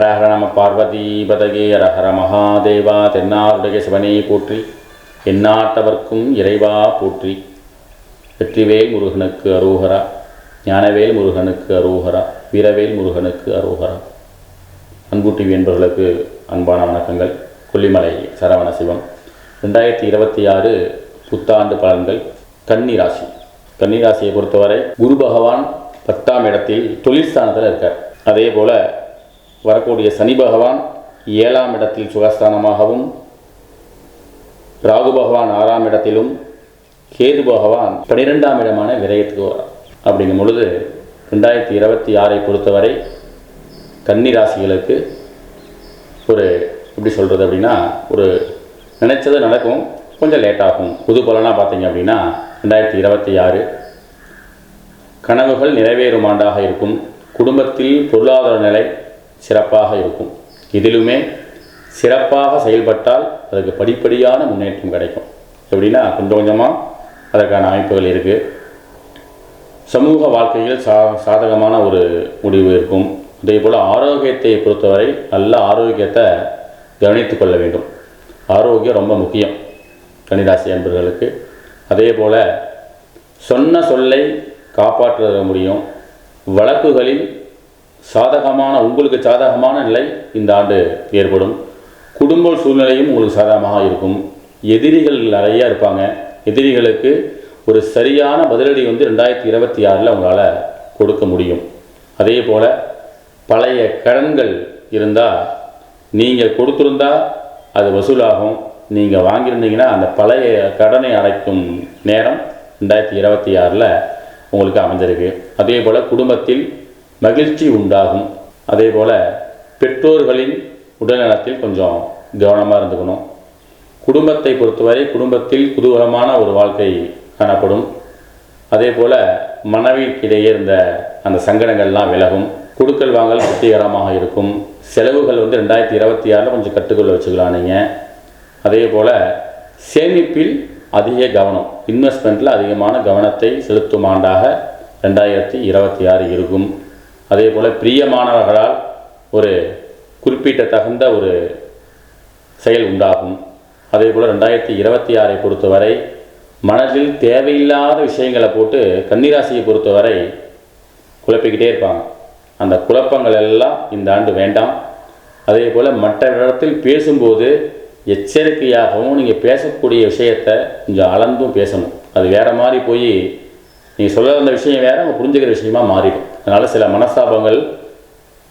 ஹர ஹர நம பார்வதி பதகே ஹர ஹர மகாதேவா. தென்னாருடைய சிவனை போற்றி, எந்நாட்டவர்க்கும் இறைவா போற்றி. வெற்றிவேல் முருகனுக்கு அரோகரா, ஞானவேல் முருகனுக்கு அரோகரா, வீரவேல் முருகனுக்கு அரோகரா. அன்பு டிவி என்பவர்களுக்கு அன்பான வணக்கங்கள். கொல்லிமலை சரவண சிவம். 2026 புத்தாண்டு பலன்கள். கன்னிராசி. கன்னிராசியை பொறுத்தவரை குரு பகவான் 10ஆம் இடத்தில் தொழில்ஸ்தானத்தில் இருக்கார். அதே போல் வரக்கூடிய சனி பகவான் 7ஆம் இடத்தில் சுகஸ்தானமாகவும், ராகு பகவான் 6ஆம் இடத்திலும், கேது பகவான் 12ஆம் இடமான விரயத்துக்கு வரார். அப்படிங்கும் பொழுது 2026 பொறுத்தவரை கன்னிராசிகளுக்கு ஒரு எப்படி சொல்கிறது அப்படின்னா, ஒரு நினைச்சது நடக்கும், கொஞ்சம் லேட்டாகும். புது பலனாக பார்த்தீங்க அப்படின்னா 2026 கனவுகள் நிறைவேறும் ஆண்டாக இருக்கும். குடும்பத்தில் பொருளாதார நிலை சிறப்பாக இருக்கும். இதிலுமே சிறப்பாக செயல்பட்டால் அதுக்கு படிப்படியான முன்னேற்றம் கிடைக்கும். எப்படின்னா கொஞ்சம் கொஞ்சமாக அதற்கான அமைப்புகள் இருக்குது. சமூக வாழ்க்கையில் சாதகமான ஒரு முடிவு இருக்கும். அதே போல் ஆரோக்கியத்தை பொறுத்தவரை நல்ல ஆரோக்கியத்தை கவனித்து கொள்ள வேண்டும். ஆரோக்கியம் ரொம்ப முக்கியம் கன்னிராசி அன்பர்களுக்கு. அதே போல் சொன்ன சொல்லை காப்பாற்ற முடியும். வழக்குகளில் உங்களுக்கு சாதகமான நிலை இந்த ஆண்டு ஏற்படும். குடும்ப சூழ்நிலையும் உங்களுக்கு சாதகமாக இருக்கும். எதிரிகள் நிறையா இருப்பாங்க. எதிரிகளுக்கு ஒரு சரியான பதிலடி 2026 உங்களால் கொடுக்க முடியும். அதே போல் பழைய கடன்கள் இருந்தால் நீங்கள் கொடுத்துருந்தால் அது வசூலாகும். நீங்கள் வாங்கியிருந்தீங்கன்னா அந்த பழைய கடனை அடைக்கும் நேரம் 2026 உங்களுக்கு அமைஞ்சிருக்கு. அதே போல் குடும்பத்தில் மகிழ்ச்சி உண்டாகும். அதே போல் பெற்றோர்களின் உடல்நலத்தில் கொஞ்சம் கவனமாக இருந்துக்கணும். குடும்பத்தை பொறுத்தவரை குடும்பத்தில் குதூகலமான ஒரு வாழ்க்கை காணப்படும். அதே போல் மனைவிக்கிடையே இருந்த அந்த சங்கடங்கள்லாம் விலகும். கொடுக்கல் வாங்கல் திருப்திகரமாக இருக்கும். செலவுகள் 2026 கொஞ்சம் கட்டுக்குள்ள வச்சுக்கலாம் நீங்கள். அதே போல் சேமிப்பில் அதிக கவனம், இன்வெஸ்ட்மெண்ட்டில் அதிகமான கவனத்தை செலுத்தும் ஆண்டாக 2026 இருக்கும். அதே போல் பிரியமானவர்களால் ஒரு குறிப்பிட்ட தகுந்த ஒரு செயல் உண்டாகும். அதே போல் 2026 பொறுத்தவரை மனதில் தேவையில்லாத விஷயங்களை போட்டு கன்னிராசியை பொறுத்தவரை குழப்பிக்கிட்டே இருப்பாங்க. அந்த குழப்பங்கள் எல்லாம் இந்த ஆண்டு வேண்டாம். அதே போல் மற்ற இடத்தில் பேசும்போது எச்சரிக்கையாகவும் நீங்கள் பேசக்கூடிய விஷயத்தை கொஞ்சம் அளந்தும் பேசணும். அது வேறு மாதிரி போய் நீங்கள் சொல்ல வந்த விஷயம் வேறு, நம்ம புரிஞ்சுக்கிற விஷயமாக மாறிடும். அதனால் சில மனஸ்தாபங்கள்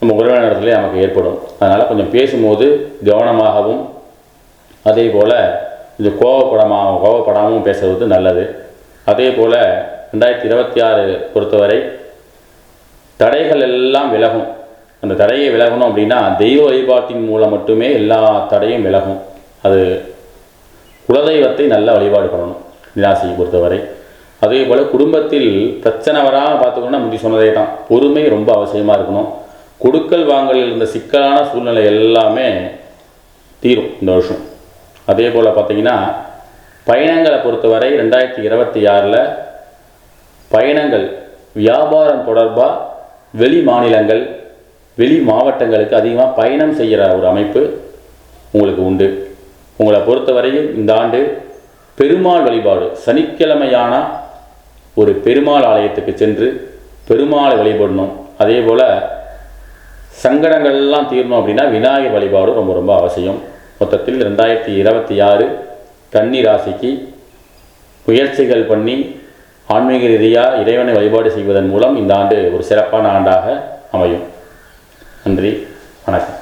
நம்ம உறவினர்களிலே நமக்கு ஏற்படும். அதனால் கொஞ்சம் பேசும்போது கவனமாகவும், அதே போல் இது கோவப்படாமல் பேசுவது நல்லது. அதே போல் 2026 பொறுத்தவரை தடைகள் எல்லாம் விலகும். அந்த தடையை விலகணும் அப்படின்னா தெய்வ வழிபாட்டின் மூலம் மட்டுமே எல்லா தடையும் விலகும். அது குலதெய்வத்தை நல்லா வழிபாடு பண்ணணும் ராசியை பொறுத்தவரை. அதே போல் குடும்பத்தில் பிரச்சனை வராமல் பார்த்துக்கணும்னா முந்தி சொன்னதே தான், பொறுமை ரொம்ப அவசியமாக இருக்கணும். கொடுக்கல் வாங்கலில் இருந்த சிக்கலான சூழ்நிலை எல்லாமே தீரும் இந்த வருஷம். அதே போல் பார்த்திங்கன்னா பயணங்களை பொறுத்தவரை 2026 பயணங்கள் வியாபாரம் தொடர்பாக வெளி மாநிலங்கள், வெளி மாவட்டங்களுக்கு அதிகமாக பயணம் செய்கிற ஒரு அமைப்பு உங்களுக்கு உண்டு. உங்களை பொறுத்தவரையும் இந்த ஆண்டு பெருமாள் வழிபாடு, சனிக்கிழமையான ஒரு பெருமாள் ஆலயத்துக்கு சென்று பெருமாளை வழிபடணும். அதே போல் சங்கடங்கள்லாம் தீரணும் அப்படின்னா விநாயகர் வழிபாடு ரொம்ப ரொம்ப அவசியம். மொத்தத்தில் 2026 கன்னி ராசிக்கு முயற்சிகள் பண்ணி ஆன்மீக ரீதியாக இறைவனை வழிபாடு செய்வதன் மூலம் இந்த ஆண்டு ஒரு சிறப்பான ஆண்டாக அமையும். நன்றி, வணக்கம்.